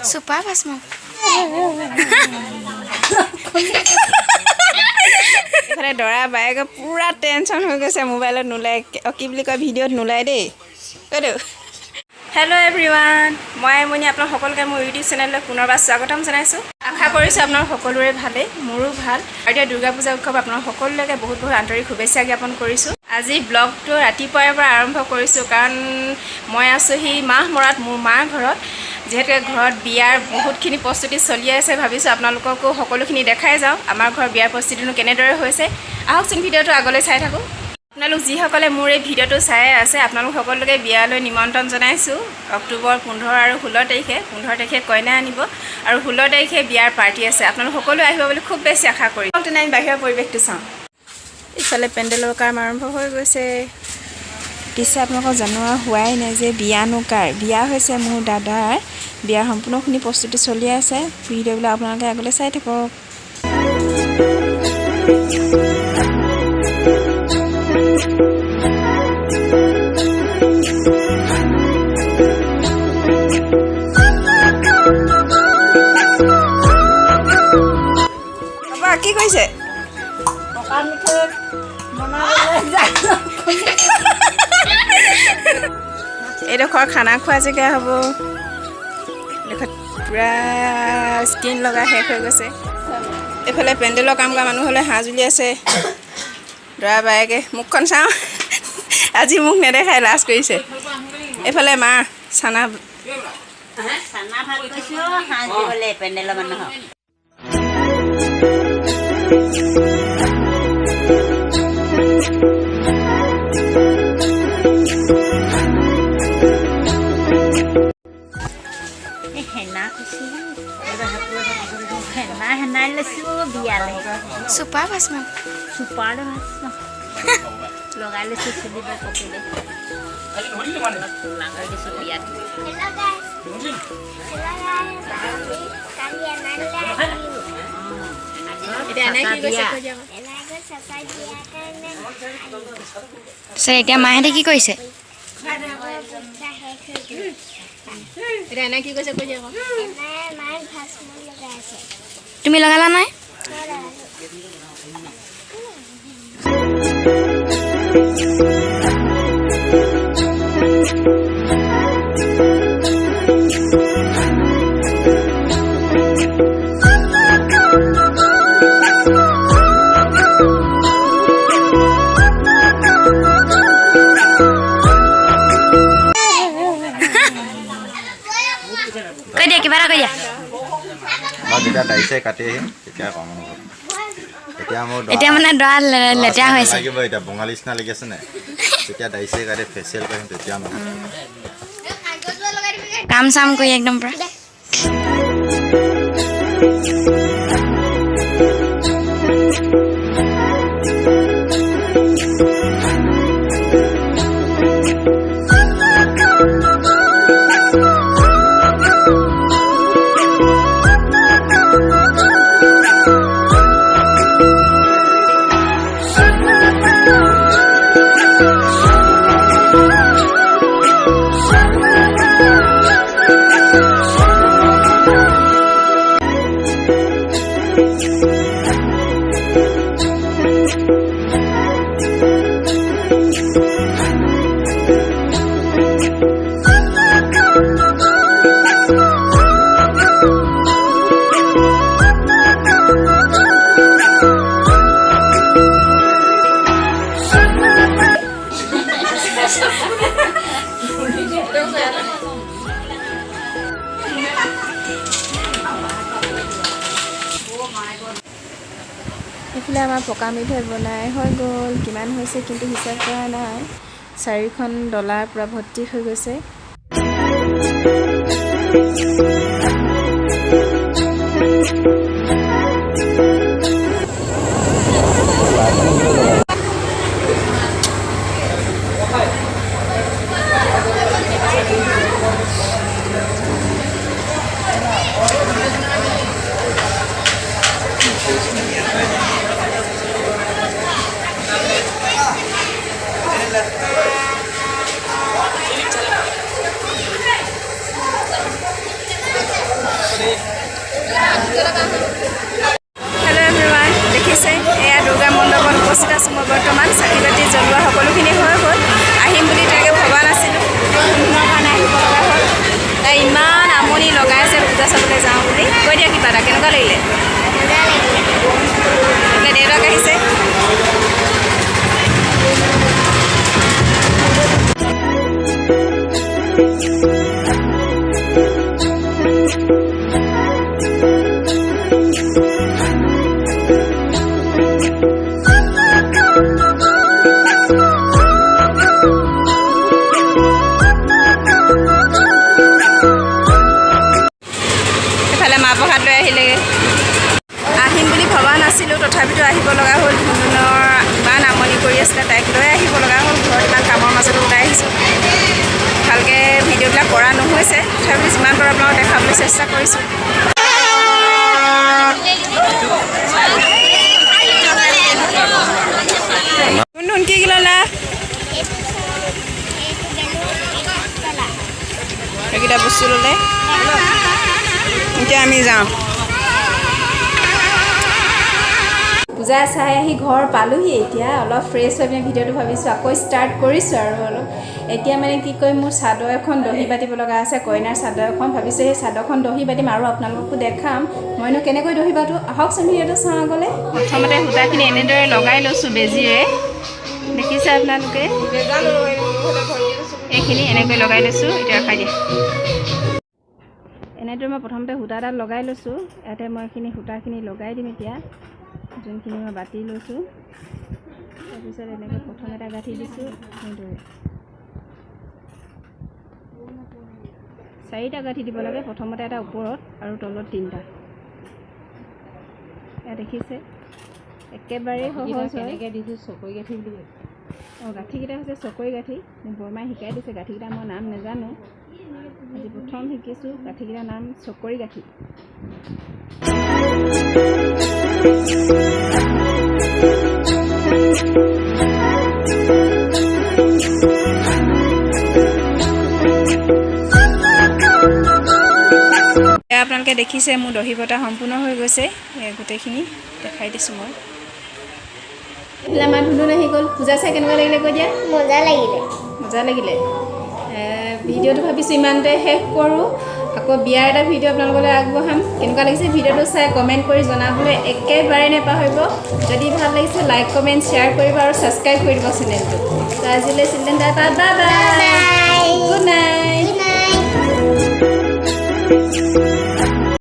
Super pas mau. Pada dora baik pura tension हो गए से mobile नुलाई की बिली का वीडियो नुलाई दे करो हेलो एवरीवन মই মনি আপোনাক সকলোকে মোৰ ইউটিউব চেনেললৈ পুনৰবাৰ স্বাগতম জনাইছো আশা কৰিছো আপোনাক সকলোৰে ভালে মোৰো ভাল আৰু দুৰ্গা পূজা উৎসৱ আপোনাক সকলোকে বহুত বহুত আন্তৰিক শুভেচ্ছা জ্ঞাপন কৰিছো আজি ব্লগটো ৰাতিপুৱাৰ পৰা আৰম্ভ কৰিছো কাৰণ মই আছো হি মাহ মৰাত মোৰ মাৰ ঘৰত যেহেতু ঘৰত বিয়াৰ বহুতখিনি প্ৰস্তুতি চলি আছে ভাবিছো আপোনালোককো সকলোখিনি দেখাই যাও আমাৰ ঘৰ বিয়াৰ প্ৰস্তুতিনো কেনেদৰে হৈছে আহকচোন ভিডিওটো আগলৈ চাই থাকো আপোনালোক যিসকলে মোৰ এই ভিডিওটো চাই আছে আপোনালোক সকলোকে বিয়ালৈ নিমন্ত্ৰণ জনাইছো অক্টোবৰ 15 আৰু 16 তাৰিখে 15 তাৰিখে কইনা আনিব আৰু 16 তাৰিখে বিয়াৰ পাৰ্টি আছে আপোনালোক সকলো আহিব বুলি খুব বেছি আশা কৰি তেনে বাহিৰৰ পৰিৱেশটো চাওঁ ইফালে পেণ্ডেলৰ কাম আৰম্ভ হৈ গৈছে পিছে আপোনালোকক জনোৱা হোৱাই নাই যে বিয়ানো কাৰ বিয়া হৈছে মোৰ দাদাৰ বিয়াৰ সম্পূৰ্ণখিনি প্ৰস্তুতি চলি আছে ভিডিওবিলাক আপোনালোকে আগলৈ চাই থাকক কি কৈছে পকা মিঠৈ বনাবলৈ যায় এইডোখৰ খানা খোৱা জেগা হ'ব দেখত পুৰা স্কিন লগা শেষ হৈ গৈছে এইফালে পেণ্ডেলৰ কাম কৰা মানুহ হ'লে হাঁহ জুলি আছে দৰা বায়েকে মুখখন চাওঁ আজি মুখ নেদেখাই লাজ কৰিছে এইফালে মা চানা ভাত কৈছো হাঁহ দিবলৈ পেণ্ডেলৰ মানুহক super pas mau super লগাই লৈছো চুলিব পকিলে লগাই দিছো বিয়াত এতিয়া মাহঁতে কি কৰিছে তুমি লগালা নাই কৈ দিয়া কিবা কৈ দিয়া যেতিয়া দাইছে কাটি তেতিয়া কম এতিয়া মানে দৰা লেতেৰা হৈছে লাগিব এটা বঙালী স্না লাগি আছে না তেতিয়া দাইছে কাটি ফেচিয়েল কৰিম তেতিয়া কাম চাম কৰি একদম পুৰা এইফালে আমাৰ পকা মিঠৈ বনাই হৈ গ'ল কিমান হৈছে কিন্তু হিচাপ কৰা নাই 4খন ডলাৰ পৰা ভৰ্তি হৈ গৈছে কেনেকুৱা লাগিলে এতিয়া দেউতাক আহিছে এফালে মাহ প্ৰসাদ লৈ আহিলেগৈ আহিম বুলি ভবা নাছিলোঁ তথাপিতো আহিব লগা হ'ল ধুনুনৰ ইমান আমনি কৰি আছিলে তাইক লৈ আহিব লগা হ'ল ঘৰত ইমান কামৰ মাজতো ওলাই আহিছোঁ ভালকৈ ভিডিঅ'বিলাক কৰা নহৈছে তথাপিতো যিমান পাৰোঁ আপোনালোকক দেখাবলৈ চেষ্টা কৰিছোঁ ধুনুন কি ল'লা এইকেইটা বস্তু ল'লে এতিয়া আমি যাওঁ পূজা চাই আহি ঘৰ পালোহি এতিয়া অলপ ফ্ৰেছ হৈ পিনে ভিডিঅ'টো ভাবিছোঁ আকৌ ষ্টাৰ্ট কৰিছোঁ আৰু অলপ এতিয়া মানে কি কয় মোৰ চাদৰ এখন দহি বাতিব লগা আছে কইনাৰ চাদৰ এখন ভাবিছোঁ সেই চাদৰখন দহি বাতিম আৰু আপোনালোককো দেখাম মইনো কেনেকৈ দহি বাতো আহকচোন ভিডিঅ'টো চাওঁ আগলৈ প্ৰথমতে সূতাখিনি এনেদৰে লগাই লৈছোঁ বেজীৰে দেখিছে আপোনালোকে এইখিনি এনেকৈ লগাই লৈছোঁ এতিয়া ৰখাই দিয়ে এনেদৰে মই প্ৰথমতে সূতাডাল লগাই লৈছোঁ ইয়াতে মই এইখিনি সূতাখিনি লগাই দিম এতিয়া যোনখিনি মই বাতি লৈছোঁ তাৰপিছত এনেকৈ প্ৰথম এটা গাঁঠি দিছোঁ এনেদৰে 4টা গাঁঠি দিব লাগে প্ৰথমতে এটা ওপৰত আৰু তলত 3টা এয়া দেখিছে একেবাৰে সহজ কেনেকৈ দিছোঁ চকৰি গাঁঠি বুলি অঁ গাঁঠিকেইটা হৈছে চকৰি গাঁঠি মোক বৰমাই শিকাই দিছে গাঁঠিকেইটা মই নাম নাজানো আজি প্ৰথম শিকিছোঁ গাঁঠিকেইটাৰ নাম চকৰি গাঁঠি আপোনালোকে দেখিছে মোৰ দহি বটা সম্পূৰ্ণ হৈ গৈছে গোটেইখিনি দেখাই দিছোঁ মই আমাৰ ধুনুন আহি গ'ল পূজা চাই কেনেকুৱা লাগিলে কৈ দিয়া মজা লাগিলে ভিডিঅ'টো ভাবিছোঁ ইমানতে শেষ কৰোঁ আকৌ বিয়াৰ এটা ভিডিঅ' আপোনালোকলৈ আগবঢ়াম কেনেকুৱা লাগিছে ভিডিঅ'টো চাই কমেণ্ট কৰি জনাবলৈ একেবাৰে নাপাহৰিব যদি ভাল লাগিছে লাইক কমেণ্ট শ্বেয়াৰ কৰিব আৰু ছাবস্ক্ৰাইব কৰি দিব চেনেলটো তো আজিলৈ children day bye bye good night